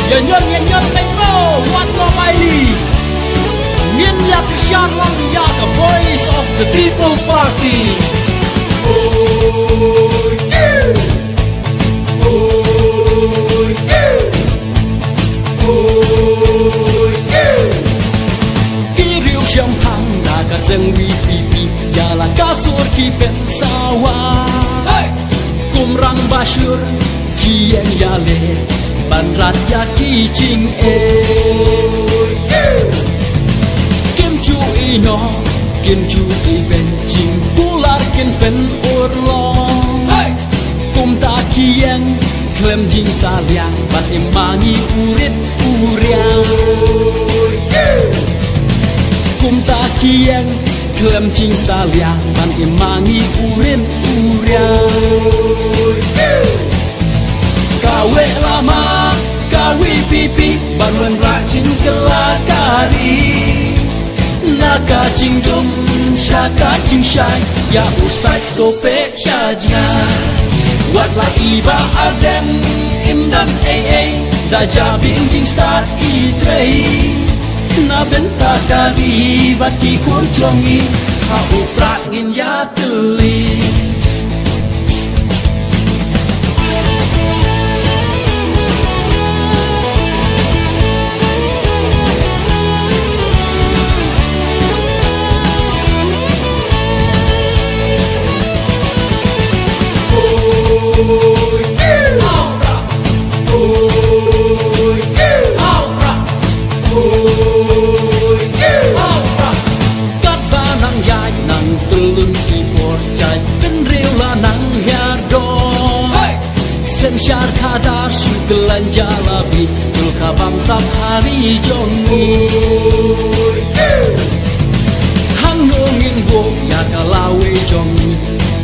Nyan Teng Mo Wat Mo Mai Li Nyan Yak Shan Wang Yak a voice of the People's Party. Oh yeah, oh yeah, oh yeah. Ki riu sham hang da ka seng wi pi pi ya la ka sur ki pen sawa. Kum rang bashur ki yang ya le ban raja ki ching e. Kim chu ino kim chu i ben ching kular kin pen urlong. Kum ta ki yang klem jing saliang ban imangi urit uriang. Kum ta ki yang klem jing saliang ban imangi urit uriang. Kawe lama, kawi pipi, bangun racing kelakari. Naka cingdum, syaka cingsyai, ya ustad kope syajna. Watlah iba adem, imdan da jabing jing start itrei. Na benta dari bati kuncongi, ha uprak ngin ya teli. Syar kadar syukelan jalabi Julka bamsap hari jongi Hang nungin bo ya kalawe jongi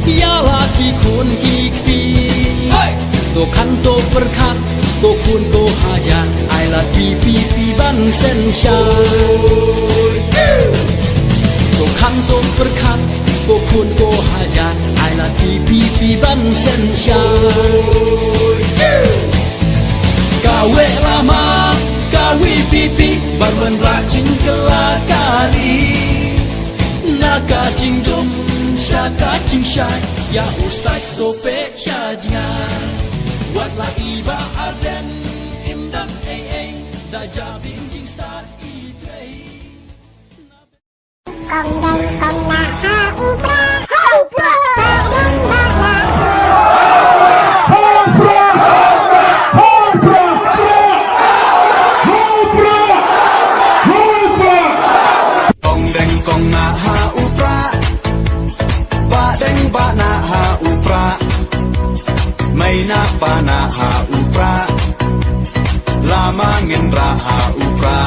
Ya laki kun kikti To kanto perkat Ko kun ko hajar Ai la pipi ban sen syar To kanto perkat Ko kun ko hajar Ai la pipi ban sen syar. Kawe lama, kawi pipi, bangun racing kelakari. Naka cingdum, syaka cingsyai, ya ustad kope syajngan. Watlah iba arden, imdam da jabing jing start itrei. Kong deng kong na ha upra, ha upra, deng ba na. May na pa na ha upra Lamangin ra ha upra